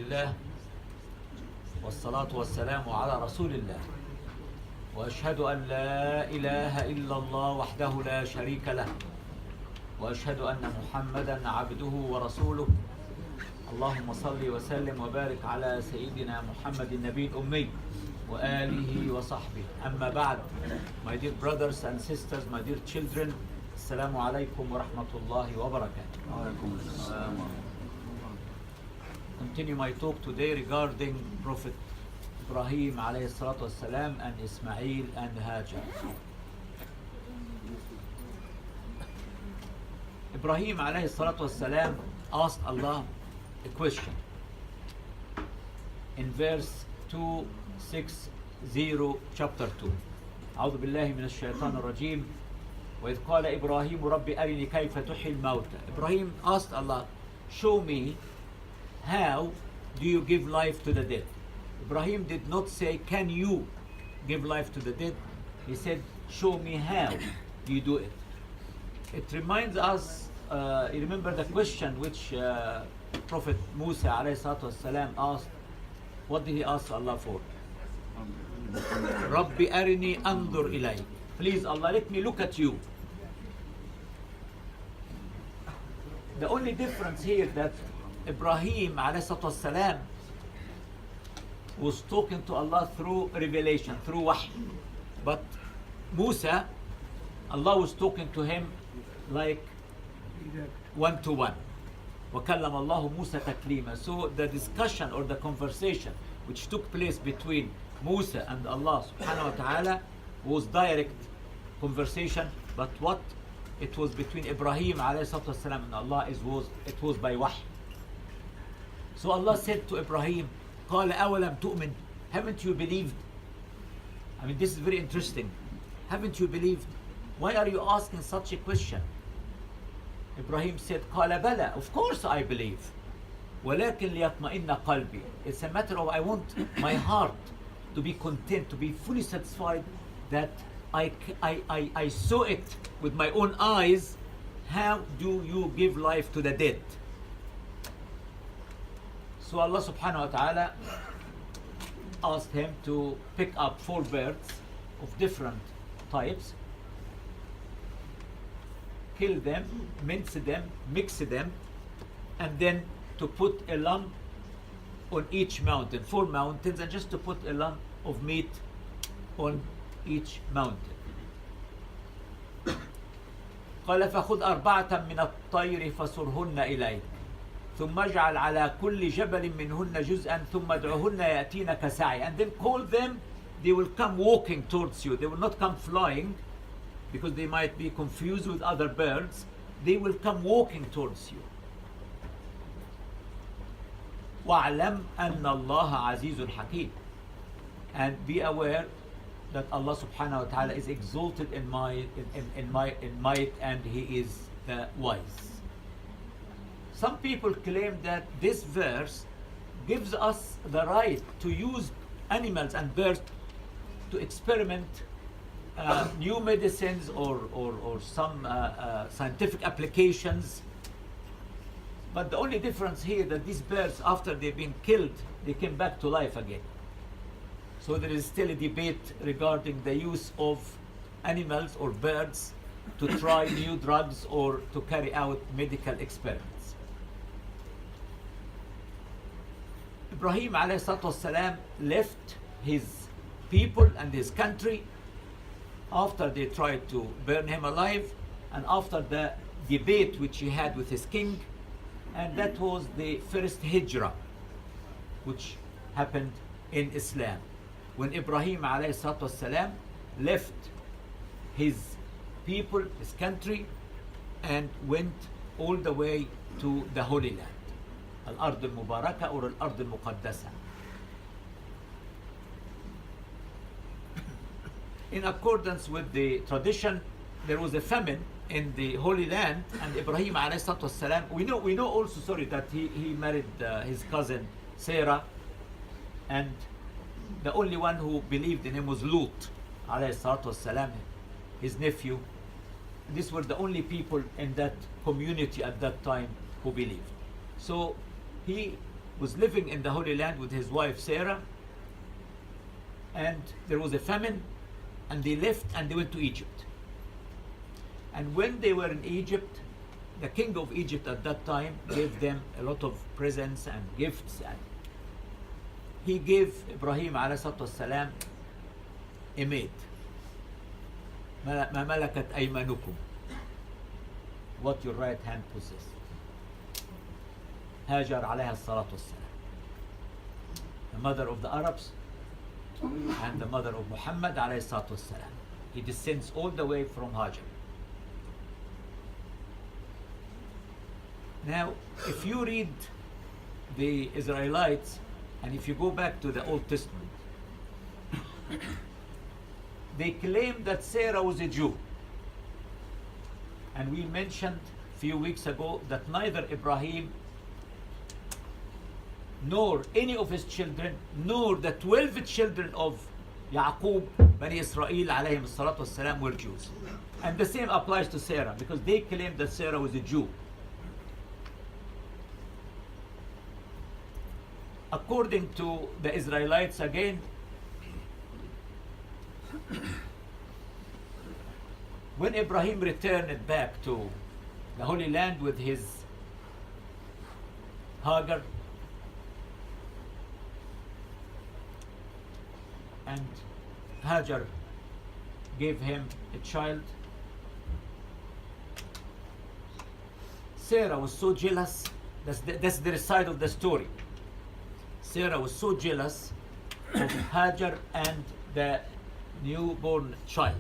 لله والصلاة والسلام على رسول الله وأشهد أن لا إله إلا الله وحده لا شريك له وأشهد أن محمدا عبده ورسوله اللهم صل وسلم وبارك على سيدنا محمد النبي الأمي وآله وصحبه. أما بعد, my dear brothers and sisters, my dear children, Assalamu alaikum wa rahmatullahi wa barakatuh. Continue my talk today regarding Prophet Ibrahim alayhi salatu wassalam and Ismail and Hajar. Ibrahim alayhi salatu wassalam asked Allah a question in verse 260 chapter 2. أعوذ بالله من الشيطان الرجيم وإذ قال إبراهيم رب أرني كيف تحيي الموتى. Ibrahim asked Allah, show me how do you give life to the dead. Ibrahim did not say, can you give life to the dead? He said, show me how do you do it. It reminds us, you remember the question which Prophet Musa alayhi salatu wasalam asked. What did he ask Allah for? Rabbi arini andur ilay. Please Allah, let me look at you. The only difference here that Ibrahim alayhi salatu wasalam was talking to Allah through revelation, through wahy. But Musa, Allah was talking to him like one to one. وَكَلَّمَ اللَّهُ مُوسَى تَكْلِيمًا. So the discussion or the conversation which took place between Musa and Allah subhanahu wa ta'ala was direct conversation, but what it was between Ibrahim alayhi salatu wasalam and Allah it was by wahy. So Allah said to Ibrahim, قال أولم تؤمن, haven't you believed? I mean, this is very interesting. Haven't you believed? Why are you asking such a question? Ibrahim said, قال بلى, of course I believe. ولكن ليطمئن قلبي. It's a matter of I want my heart to be content, to be fully satisfied that I saw it with my own eyes. How do you give life to the dead? So Allah subhanahu wa ta'ala asked him to pick up 4 birds of different types, kill them, mince them, mix them, and then to put a lump on each mountain, 4 mountains, and just to put a lump of meat on each mountain. قال فخذ 4 من الطير فصرهن إليك ثم اجعل على كل جبل منهن جزءا ثم ادعهن يأتينك سعي. And then call them, they will come walking towards you. They will not come flying because they might be confused with other birds. They will come walking towards you. وَاعْلَمْ أَنَّ اللَّهَ عَزِيزٌ حَكِيمٌ. And be aware that Allah subhanahu wa ta'ala is exalted in might and He is the wise. Some people claim that this verse gives us the right to use animals and birds to experiment new medicines or some scientific applications. But the only difference here that these birds, after they've been killed, they came back to life again. So there is still a debate regarding the use of animals or birds to try new drugs or to carry out medical experiments. Ibrahim alayhi salatu wasalam left his people and his country after they tried to burn him alive and after the debate which he had with his king, and that was the first hijrah which happened in Islam, when Ibrahim alayhi salatu wasalam left his people, his country, and went all the way to the Holy Land, Al-Ard al-Mubaraka or Al-Ard al-Muqaddasa. In accordance with the tradition, there was a famine in the Holy Land, and Ibrahim alayhi salatu wasalam, we know also, that he married his cousin Sarah, and the only one who believed in him was Lut alayhi salatu wasalam, his nephew. These were the only people in that community at that time who believed. So he was living in the Holy Land with his wife Sarah, and there was a famine, and they left and they went to Egypt. And when they were in Egypt, the king of Egypt at that time gave them a lot of presents and gifts, and he gave Ibrahim alayhi salatu wassalam a maid. ما ملكت أيمانكم, what your right hand possesses. Hajar alayha salatu wassalam, the mother of the Arabs and the mother of Muhammad alayhi salatu wassalam. He descends all the way from Hajar. Now, if you read the Israelites, and if you go back to the Old Testament, they claim that Sarah was a Jew. And we mentioned a few weeks ago that neither Ibrahim nor any of his children, nor the 12 children of Yaqub, Bani Israel alayhim salatu wassalam, were Jews. And the same applies to Sarah, because they claim that Sarah was a Jew. According to the Israelites, again, when Ibrahim returned back to the Holy Land with his Hagar, and Hajar gave him a child, Sarah was so jealous. That's the side of the story. Sarah was so jealous of Hajar and the newborn child,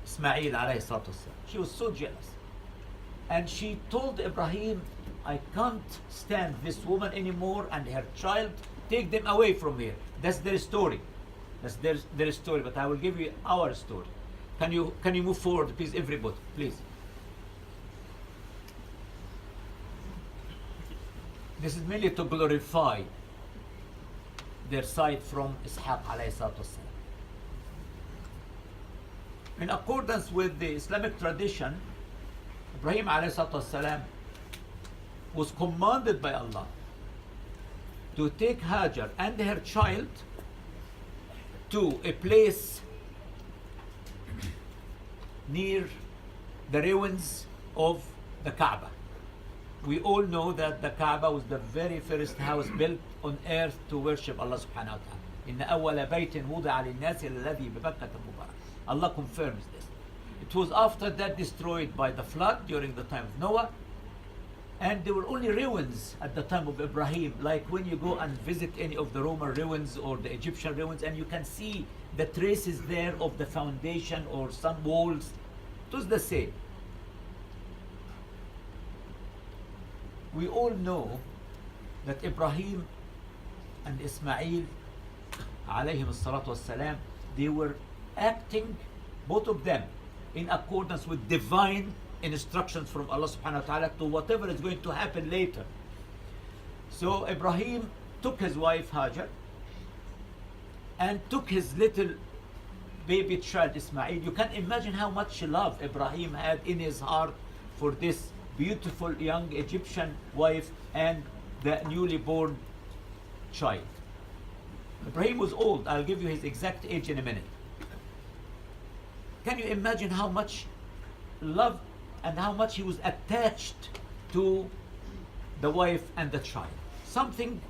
Ismail alayhi salatu wasalam. She was so jealous. And she told Ibrahim, I can't stand this woman anymore and her child. Take them away from here. That's their story. That's their story. But I will give you our story. Can you move forward, please, everybody, please. This is merely to glorify their side from Ishaq alayhi salatu wasalam. In accordance with the Islamic tradition, Ibrahim alayhi salatu wasalam was commanded by Allah to take Hajar and her child to a place near the ruins of the Kaaba. We all know that the Kaaba was the very first house built on earth to worship Allah subhanahu wa ta'ala. إن أول بيت وضع للناس الذي ببكة مبارك. Allah confirms this. It was after that destroyed by the flood during the time of Noah, and there were only ruins at the time of Ibrahim, like when you go and visit any of the Roman ruins or the Egyptian ruins, and you can see the traces there of the foundation or some walls. It was the same. We all know that Ibrahim and Ismail alayhim salatu wassalam, they were acting, both of them, in accordance with divine instructions from Allah subhanahu wa ta'ala to whatever is going to happen later. So Ibrahim took his wife Hajar and took his little baby child Ismail. You can imagine how much love Ibrahim had in his heart for this beautiful young Egyptian wife and the newly born child. Ibrahim was old. I'll give you his exact age in a minute. Can you imagine how much love and how much he was attached to the wife and the child? Something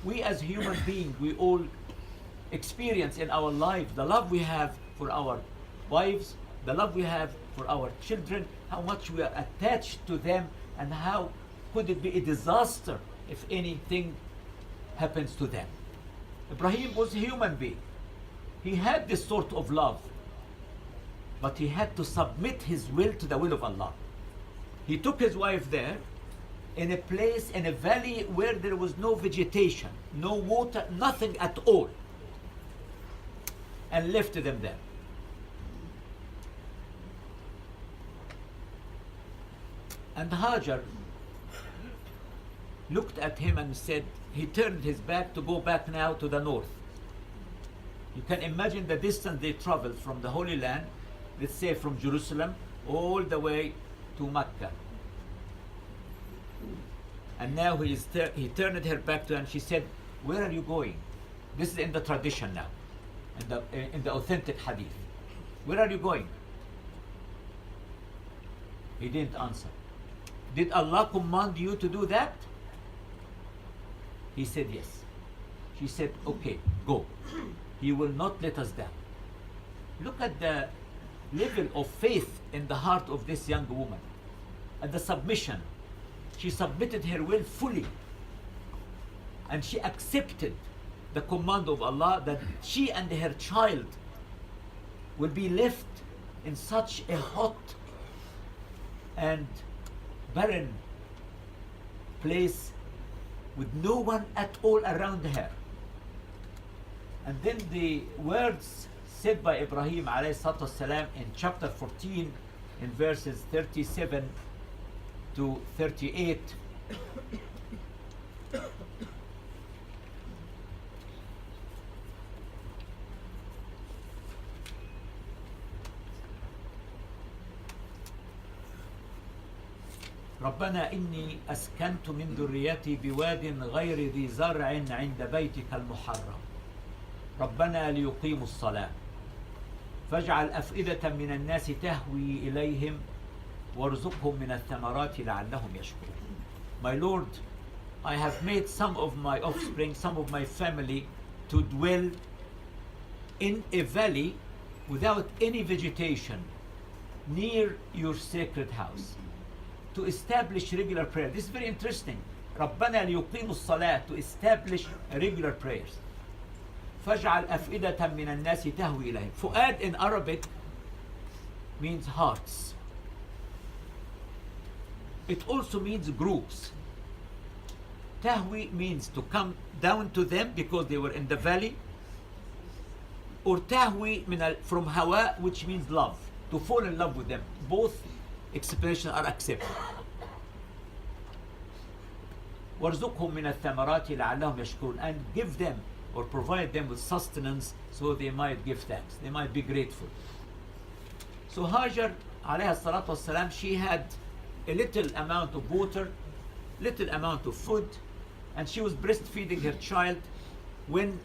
we as human beings, we all experience in our life. The love we have for our wives, the love we have for our children, how much we are attached to them, and how could it be a disaster if anything happens to them. Ibrahim was a human being. He had this sort of love, but he had to submit his will to the will of Allah. He took his wife there in a place, in a valley where there was no vegetation, no water, nothing at all, and left them there. And Hajar looked at him and said, he turned his back to go back now to the north. You can imagine the distance they traveled from the Holy Land, let's say from Jerusalem all the way to Mecca. And now he turned her back to her and she said, where are you going? This is in the tradition now, in the authentic hadith. Where are you going? He didn't answer. Did Allah command you to do that? He said yes. She said, okay, go. He will not let us down. Look at the level of faith in the heart of this young woman and the submission. She submitted her will fully, and she accepted the command of Allah that she and her child will be left in such a hot and barren place with no one at all around her. And then the words said by Ibrahim alayhi salatu wasalam in chapter 14 in verses 37 to 38. ربنا إني أسكنت من ذريتي بواد غير ذي زرع عند بيتك المحرم ربنا ليقيموا الصلاة فاجعل أفئدة من الناس تهوي إليهم وارزقهم من الثمرات لعلهم يشكرون. My Lord, I have made some of my offspring, some of my family to dwell in a valley without any vegetation near your sacred house, to establish regular prayer. This is very interesting. ربنا ليقيموا الصلاة, to establish regular prayers. فاجعل أفئدة من الناس تهوي إليهم. فؤاد in Arabic means hearts. It also means groups. Tahwi means to come down to them because they were in the valley. Or tahwi from hawa, which means love, to fall in love with them. Both expressions are accepted. وارزقهم من الثمرات لعلهم يشكرون, and give them or provide them with sustenance so they might give thanks, they might be grateful. So Hajar alayha salatu wasalam, she had a little amount of water, little amount of food, and she was breastfeeding her child. When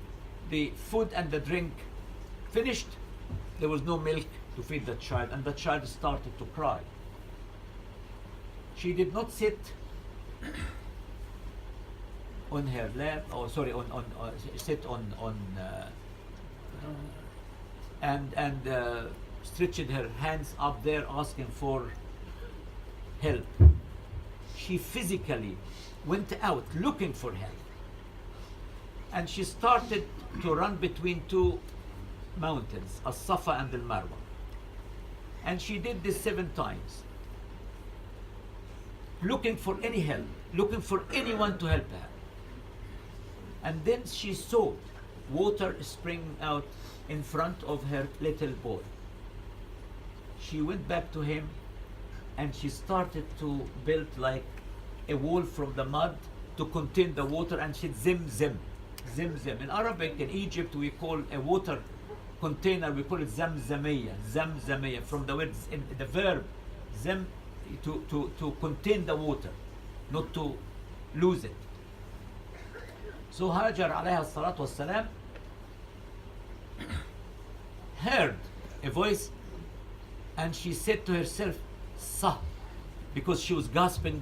the food and the drink finished, there was no milk to feed the child, and the child started to cry. She did not sit on her lap, or sorry, sit on and stretched her hands up there asking for help. She physically went out looking for help, and she started to run between two mountains, As-Safa and Al-Marwa, and she did this 7 times, looking for any help, looking for anyone to help her. And then she saw water springing out in front of her little boy. She went back to him and she started to build like a wall from the mud to contain the water, and she said zim, zim, zim. In Arabic, in Egypt, we call a water container, we call it zamzamiyya, zamzamiyya, from the word, in the verb zam, to contain the water, not to lose it. So Hajar alayha salatu wassalam heard a voice, and she said to herself, Sah, because she was gasping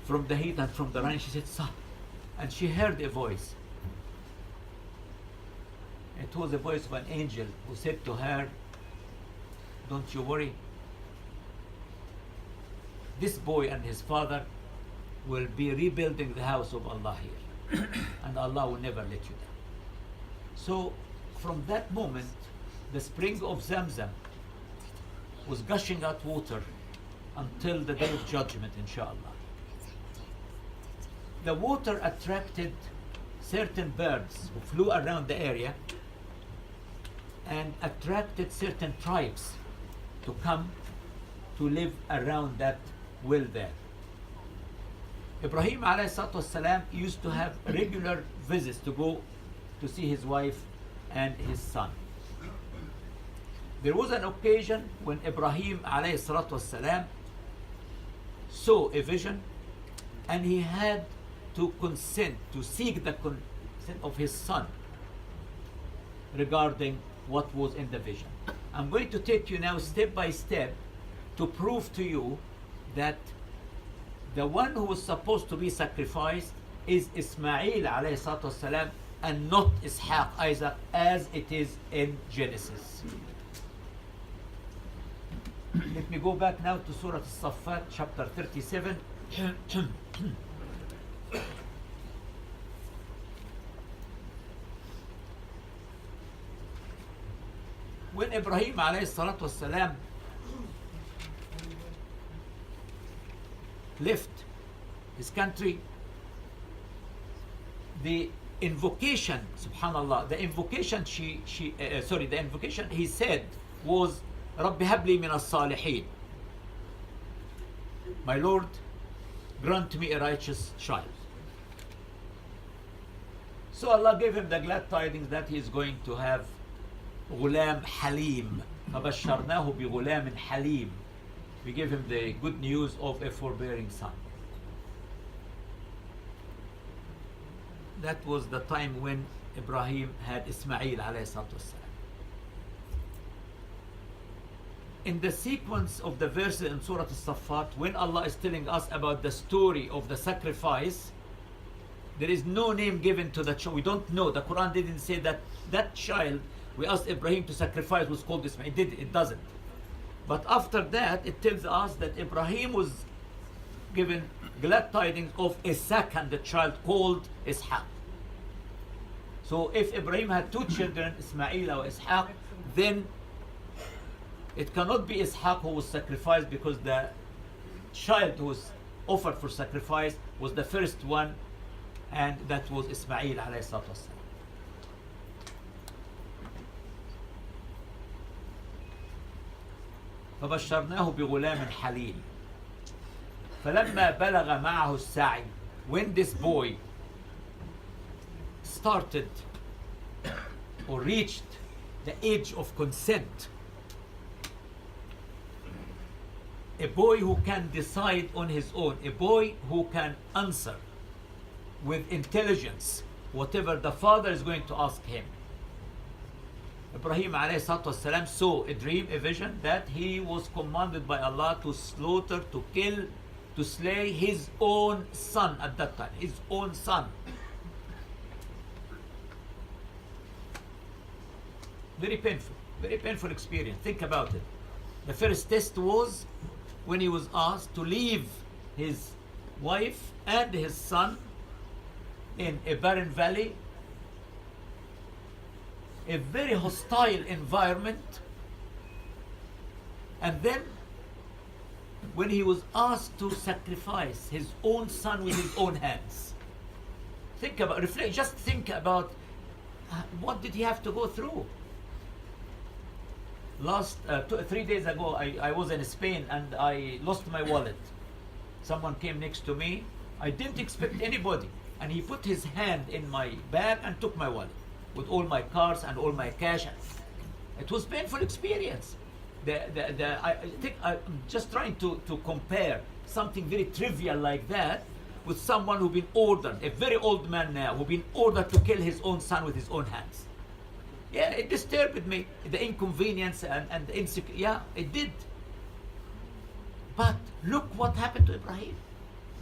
from the heat and from the rain. She said, Sah, and she heard a voice. It was a voice of an angel who said to her, don't you worry, this boy and his father will be rebuilding the house of Allah here, and Allah will never let you down. So from that moment, the spring of Zamzam was gushing out water until the day of judgment, inshallah. The water attracted certain birds who flew around the area and attracted certain tribes to come to live around that well there. Ibrahim alayhi salatu wasalam used to have regular visits to go to see his wife and his son. There was an occasion when Ibrahim alayhi salatu wasalam saw a vision, and he had to consent, to seek the of his son regarding what was in the vision. I'm going to take you now step by step to prove to you that the one who was supposed to be sacrificed is Ismail alayhi salatu wasalam, and not Ishaq, Isaac, as it is in Genesis. Let me go back now to Surah As-Saffat, chapter 37. When Ibrahim alayhi salatu wasalam left his country, the invocation, subhanallah, the invocation the invocation he said was, Rabbi habli min as-salihin. My Lord, grant me a righteous child. So Allah gave him the glad tidings that he is going to have غلام حليم. فبشرناه بغلام حليم. We gave him the good news of a forbearing son. That was the time when Ibrahim had Ismail alayhi salatu wasalam. In the sequence of the verses in Surah As-Saffat, when Allah is telling us about the story of the sacrifice, there is no name given to the child. We don't know. The Quran didn't say that that child we asked Ibrahim to sacrifice was called Ismail. It doesn't. But after that, it tells us that Ibrahim was given glad tidings of a second child called Ishaq. So if Ibrahim had two children, Ismail or Ishaq, then it cannot be Ishaq who was sacrificed, because the child who was offered for sacrifice was the first one, and that was Ismail alayhi salatu wasalam. فبشرناه بغلام حليم فلما بلغ معه السعي. When this boy started or reached the age of consent, a boy who can decide on his own, a boy who can answer with intelligence whatever the father is going to ask him. Ibrahim alayhi salatu wasalam saw a dream, a vision, that he was commanded by Allah to slaughter, to kill, to slay his own son at that time, his own son. Very painful experience. Think about it. The first test was when he was asked to leave his wife and his son in a barren valley, a very hostile environment, and then when he was asked to sacrifice his own son with his own hands. Think about, reflect, just think about what did he have to go through. Last 3 days ago, I was in Spain and I lost my wallet. Someone came next to me. I didn't expect anybody, and he put his hand in my bag and took my wallet with all my cards and all my cash. It was a painful experience. I think I'm just trying to compare something very trivial like that with someone who's been ordered, a very old man now, who's been ordered to kill his own son with his own hands. Yeah, it disturbed me, the inconvenience and the insecurity. Yeah, it did. But look what happened to Ibrahim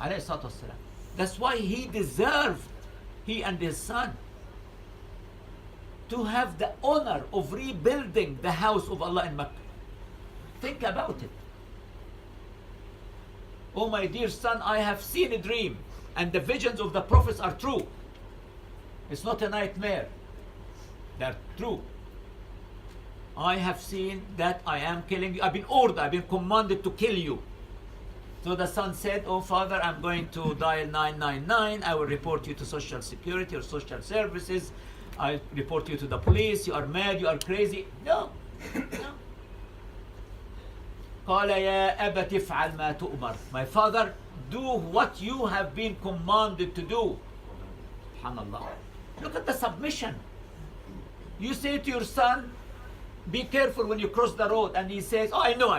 alayhi salatu wasalam. That's why he deserved, he and his son, to have the honor of rebuilding the house of Allah in Mecca. Think about it. Oh my dear son, I have seen a dream, and the visions of the prophets are true. It's not a nightmare. They're true. I have seen that I am killing you. I've been ordered, I've been commanded to kill you. So the son said, oh father, I'm going to dial 999. I will report you to social security or social services. I report you to the police. You are mad, you are crazy. No. No. قال يا أبت افعل ما تؤمر. My father, do what you have been commanded to do. SubhanAllah. Look at the submission. You say to your son, be careful when you cross the road, and he says, oh, I know.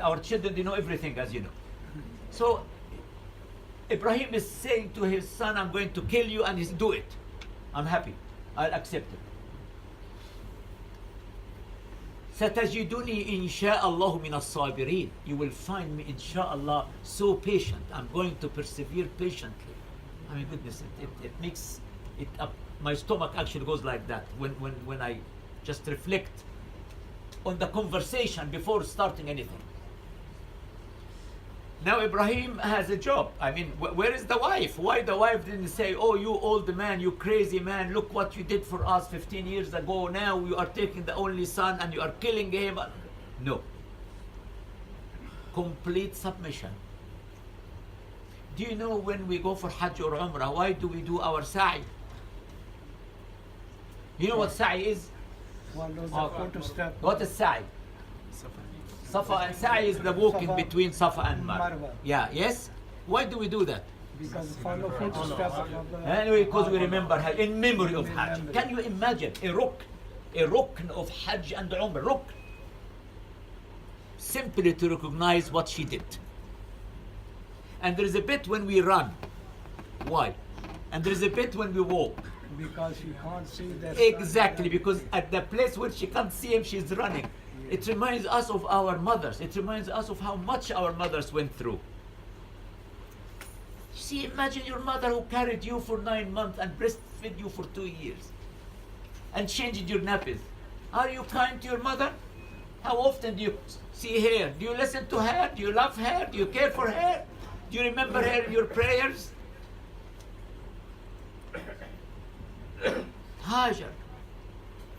Our children, they know everything, as you know. So Ibrahim is saying to his son, I'm going to kill you, and he's do it. I'm happy. I'll accept it. ستجدني إن شاء الله من الصابرين. You will find me inshallah so patient. I'm going to persevere patiently. I mean, goodness, it makes it up. My stomach actually goes like that when I just reflect on the conversation before starting anything. Now Ibrahim has a job. I mean, where is the wife? Why the wife didn't say, oh, you old man, you crazy man, look what you did for us 15 years ago. Now you are taking the only son and you are killing him. No. Complete submission. Do you know when we go for Hajj or Umrah, why do we do our sa'i? You know what sa'i is? What is sa'i? Safa and Sa'i is the walking between Safa and Marwa. Yeah, yes? Why do we do that? Because follow footsteps of the... Anyway, because we remember Hajj, in memory of Hajj. Can you imagine a rukn of Hajj and Umrah, rukn? Simply to recognize what she did. And there is a bit when we run. Why? And there is a bit when we walk. Because she can't see that. Exactly, because at the place where she can't see him, she's running. It reminds us of our mothers. It reminds us of how much our mothers went through. See, imagine your mother who carried you for 9 months and breastfed you for 2 years and changed your nappies. Are you kind to your mother? How often do you see her? Do you listen to her? Do you love her? Do you care for her? Do you remember her in your prayers? Hajar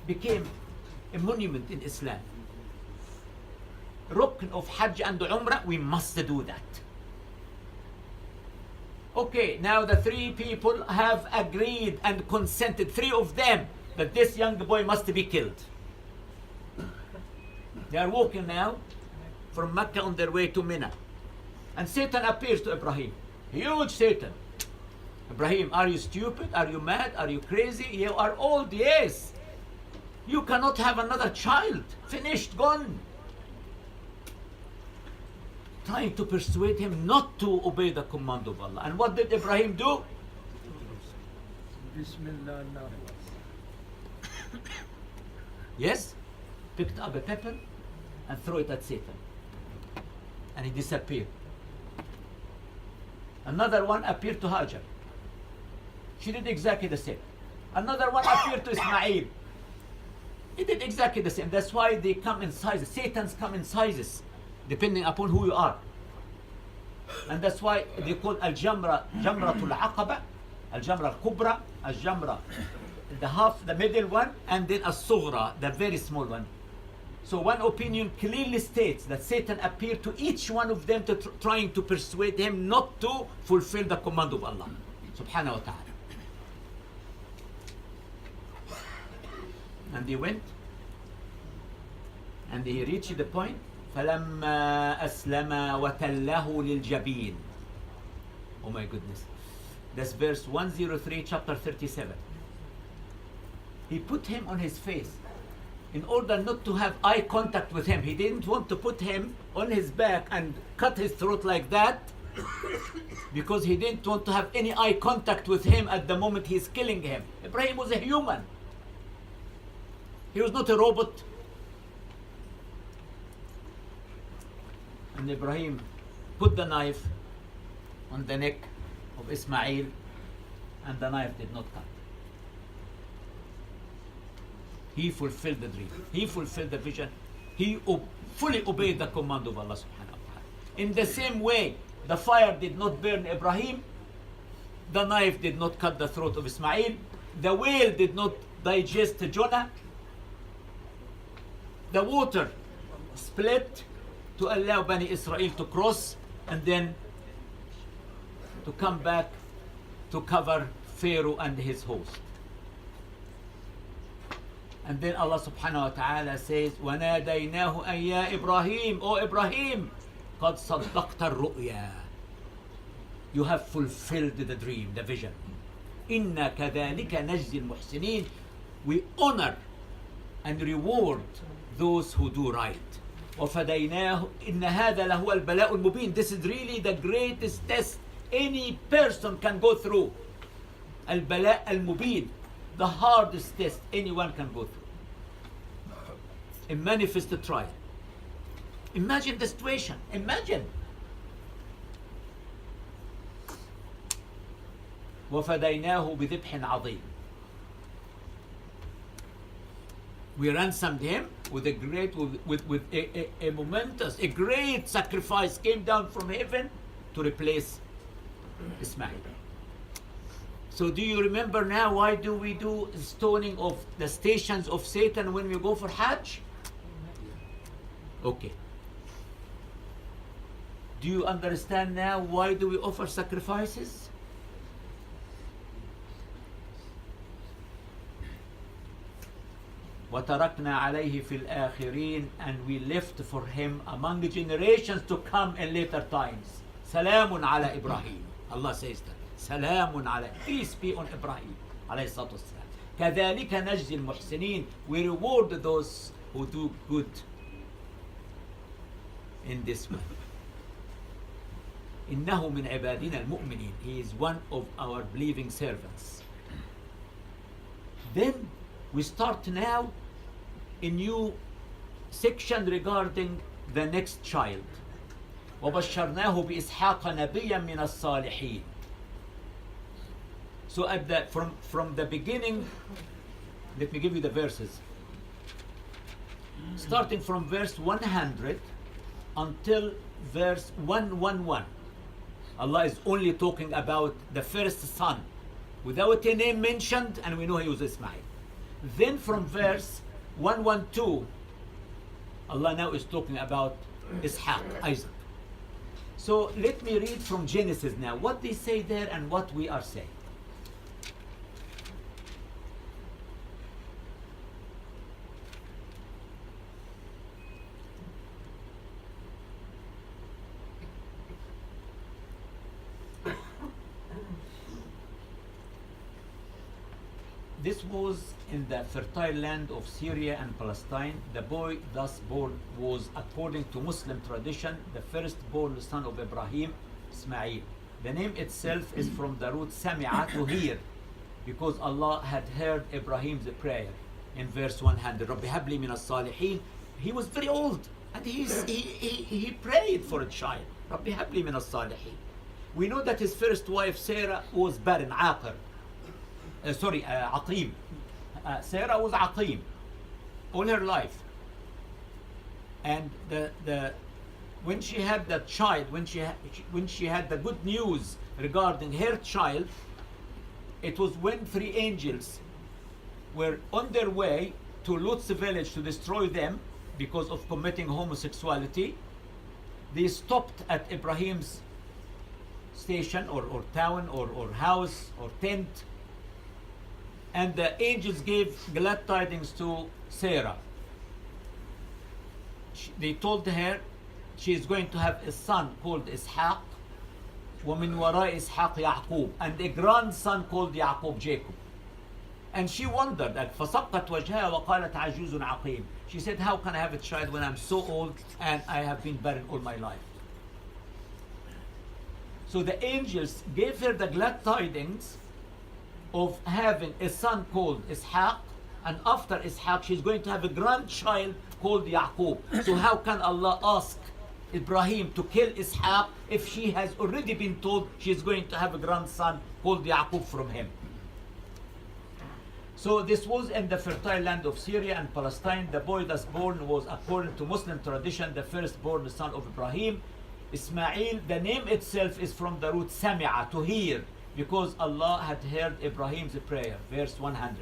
became a monument in Islam. Rukn of Hajj and Umrah, we must do that. Okay, now the 3 people have agreed and consented, 3 of them, that this young boy must be killed. They are walking now from Mecca on their way to Mina. And Satan appears to Ibrahim. Huge Satan. Ibrahim, are you stupid? Are you mad? Are you crazy? You are old, yes. You cannot have another child. Finished, gone. Trying to persuade him not to obey the command of Allah. And what did Ibrahim do? Bismillah. Yes? Picked up a pebble and threw it at Satan. And he disappeared. Another one appeared to Hajar. She did exactly the same. Another one appeared to Ismail. He did exactly the same. That's why they come in sizes. Satans come in sizes, depending upon who you are. And that's why they call Al-Jamra, Jamratul Aqaba, Al-Jamra Al-Kubra, Al-Jamra, the middle one, and then Al-Sughra, the very small one. So one opinion clearly states that Satan appeared to each one of them trying to persuade him not to fulfill the command of Allah, subhanahu wa ta'ala. And they went, and he reached the point. فَلَمَّا أَسْلَمَا وَتَلَّهُ لِلْجَبِينِ. Oh my goodness. That's verse 103, chapter 37. He put him on his face in order not to have eye contact with him. He didn't want to put him on his back and cut his throat like that because he didn't want to have any eye contact with him at the moment he's killing him. Ibrahim was a human. He was not a robot. And Ibrahim put the knife on the neck of Ismail, and the knife did not cut. He fulfilled the dream. He fulfilled the vision. He fully obeyed the command of Allah subhanahu wa ta'ala. In the same way, the fire did not burn Ibrahim, the knife did not cut the throat of Ismail, the whale did not digest Jonah, the water split to allow Bani Israel to cross and then to come back to cover Pharaoh and his host. And then Allah subhanahu wa ta'ala says, وَنَادَيْنَاهُ أَن يَا إِبْرَاهِيمُ, O Ibrahim, قَدْ صَدَّقْتَ الرُّؤْيَا. You have fulfilled the dream, the vision. إِنَّا كَذَلِكَ نَجْزِي الْمُحْسِنِينَ. We honor and reward those who do right. وَفَدَيْنَاهُ إِنَّ هَذَا لَهُوَ الْبَلَاءُ الْمُبِينُ. This is really the greatest test any person can go through. Al-Bala al-Mubin. the hardest test anyone can go through. A manifest trial. Imagine the situation. Imagine. وَفَدَيْنَاهُ بِذِبْحٍ عَظِيمٍ. We ransomed him with a great, with a momentous, a great sacrifice came down from heaven to replace Ismail. So do you remember now why do we do stoning of the stations of Satan when we go for Hajj? Okay. Do you understand now why do we offer sacrifices? وَتَرَكْنَا عَلَيْهِ فِي الْآخِرِينَ, and we left for him among the generations to come in later times. سَلَامٌ عَلَى إِبْرَاهِيمَ. Allah says that. سَلَامٌ عَلَى, peace be on Ibrahim عليه الصلاة والسلام. كَذَلِكَ نَجْزِي الْمُحْسِنِينَ. We reward those who do good in this way. إِنَّهُ مِنْ عِبَادِنَا الْمُؤْمِنِينَ. He is one of our believing servants. Then we start now a new section regarding the next child. وَبَشَّرْنَاهُ بِإِسْحَاقَ نَبِيًّا مِنَ الصَّالِحِينَ. So at the, from the beginning, let me give you the verses. Starting from verse 100 until verse 111. Allah is only talking about the first son, without a name mentioned, and we know he was Ismail. Then from verse 112, Allah now is talking about Ishaq, Isaac. So let me read from Genesis now, what they say there and what we are saying. This was in the fertile land of Syria and Palestine. The boy thus born was, according to Muslim tradition, the firstborn son of Ibrahim, Ismail. The name itself is from the root sami'a, to hear, because Allah had heard Ibrahim's prayer in verse 100. Rabbi habli min as-salihin. He was very old and he prayed for a child. Rabbi habli min as-salihin. We know that his first wife Sarah was barren, aqir. Aqim. Sarah was Aqim all her life, and when she had that child, when she had the good news regarding her child, it was when 3 angels were on their way to Lut's village to destroy them because of committing homosexuality. They stopped at Ibrahim's station or town or house or tent. And the angels gave glad tidings to Sarah. They told her she is going to have a son called Ishaq, وَمِنْ وَرَاءِ إِسْحَاقِ يَعْقُوب, and a grandson called Yaqub, Jacob. And she wondered, فَصَقَّتْ وَجْهَهَا وَقَالَتْ عَجُوزٌ عَقِيمٌ. She said, how can I have a child when I'm so old and I have been barren all my life? So the angels gave her the glad tidings of having a son called Ishaq, and after Ishaq she's going to have a grandchild called Yaqub. So how can Allah ask Ibrahim to kill Ishaq if she has already been told she's going to have a grandson called Yaqub from him? So this was in the fertile land of Syria and Palestine. The boy thus born was, according to Muslim tradition, the firstborn son of Ibrahim, Ismail. The name itself is from the root sami'a, to hear, because Allah had heard Ibrahim's prayer. Verse 100.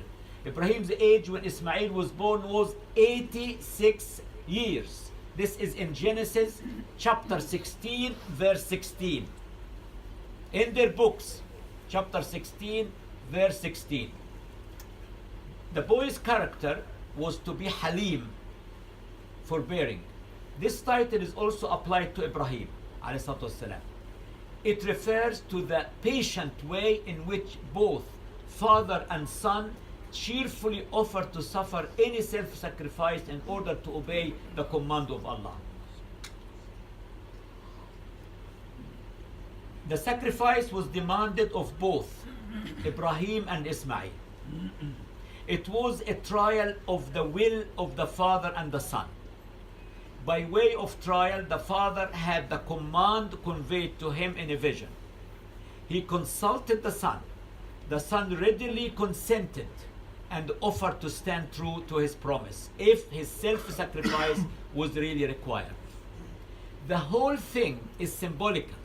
Ibrahim's age when Ismail was born was 86 years. This is in Genesis chapter 16, verse 16. In their books, chapter 16, verse 16. The boy's character was to be Halim, forbearing. This title is also applied to Ibrahim, alayhi salatu wassalam. It refers to the patient way in which both father and son cheerfully offer to suffer any self-sacrifice in order to obey the command of Allah. The sacrifice was demanded of both Ibrahim and Ismail. It was a trial of the will of the Father and the Son. By way of trial, the Father had the command conveyed to him in a vision. He consulted the Son. The Son readily consented and offered to stand true to his promise if his self-sacrifice was really required. The whole thing is symbolical.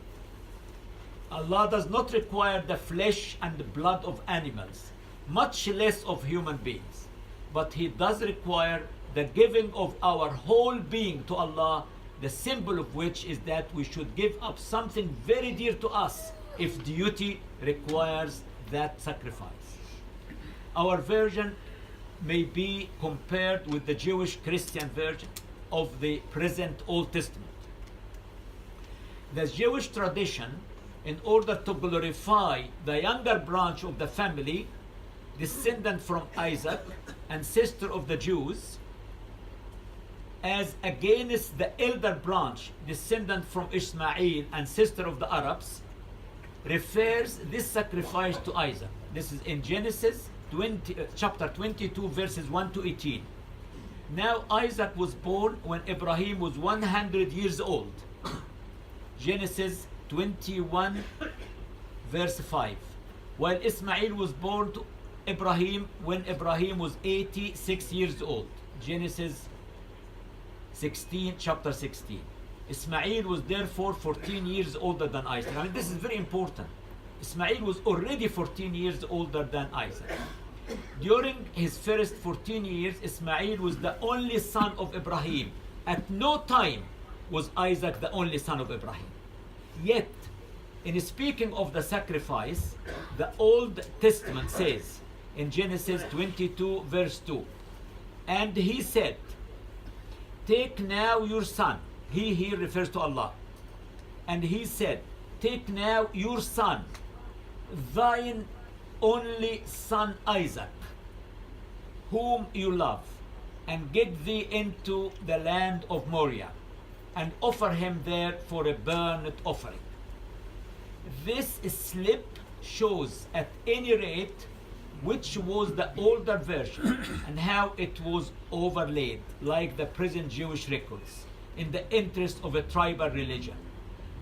Allah does not require the flesh and the blood of animals, much less of human beings. But He does require the giving of our whole being to Allah, the symbol of which is that we should give up something very dear to us if duty requires that sacrifice. Our version may be compared with the Jewish Christian version of the present Old Testament. The Jewish tradition, in order to glorify the younger branch of the family, descendant from Isaac and sister of the Jews, as against the elder branch, descendant from Ishmael and sister of the Arabs, refers this sacrifice to Isaac. This is in Genesis chapter 22, verses 1 to 18. Now Isaac was born when Abraham was 100 years old. Genesis 21, verse 5. While Ismail was born to Abraham when Abraham was 86 years old. Genesis 16, chapter 16. Ismail was therefore 14 years older than Isaac. I mean, this is very important. Ismail was already 14 years older than Isaac. During his first 14 years, Ismail was the only son of Abraham. At no time was Isaac the only son of Abraham. Yet, in speaking of the sacrifice, the Old Testament says in Genesis 22, verse 2, and he said, take now your son. He here refers to Allah. And he said, take now your son, thine only son Isaac, whom you love, and get thee into the land of Moriah, and offer him there for a burnt offering. This slip shows at any rate which was the older version and how it was overlaid like the present Jewish records in the interest of a tribal religion.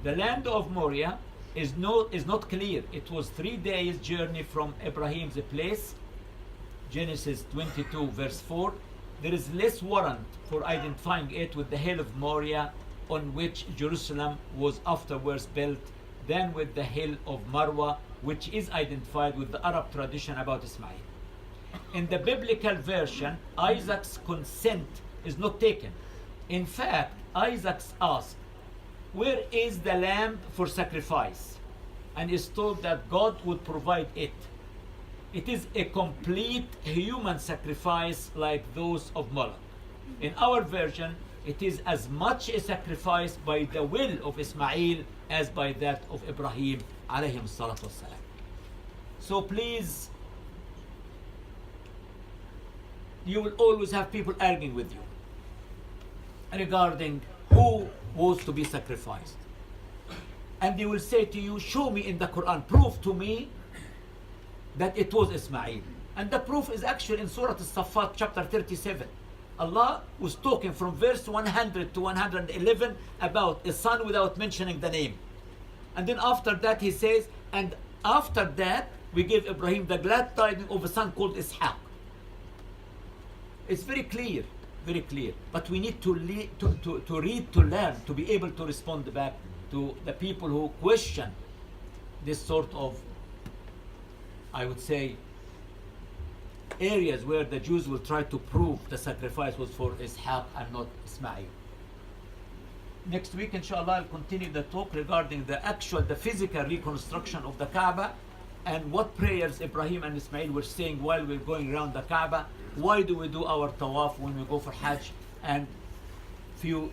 The land of Moriah is not clear. It was 3 days journey from Abraham's place, Genesis 22 verse 4. There is less warrant for identifying it with the hill of Moriah on which Jerusalem was afterwards built than with the hill of Marwa, which is identified with the Arab tradition about Ismail. In the biblical version, Isaac's consent is not taken. In fact, Isaac asked, where is the lamb for sacrifice? And is told that God would provide it. It is a complete human sacrifice like those of Moloch. In our version, it is as much a sacrifice by the will of Ismail as by that of Ibrahim alayhim salatu wassalam. So please, you will always have people arguing with you regarding who was to be sacrificed. And they will say to you, show me in the Quran, prove to me that it was Ismail. And the proof is actually in Surah As-Saffat chapter 37. Allah was talking from verse 100 to 111 about a son without mentioning the name. And then after that he says, and after that we gave Ibrahim the glad tidings of a son called Ishaq. It's very clear, very clear. But we need to read, to learn, to be able to respond back to the people who question this sort of, I would say, areas where the Jews will try to prove the sacrifice was for Ishaq and not Ismail. Next week, inshallah, I'll continue the talk regarding the physical reconstruction of the Kaaba and what prayers Ibrahim and Ismail were saying while we're going around the Kaaba. Why do we do our tawaf when we go for Hajj? And few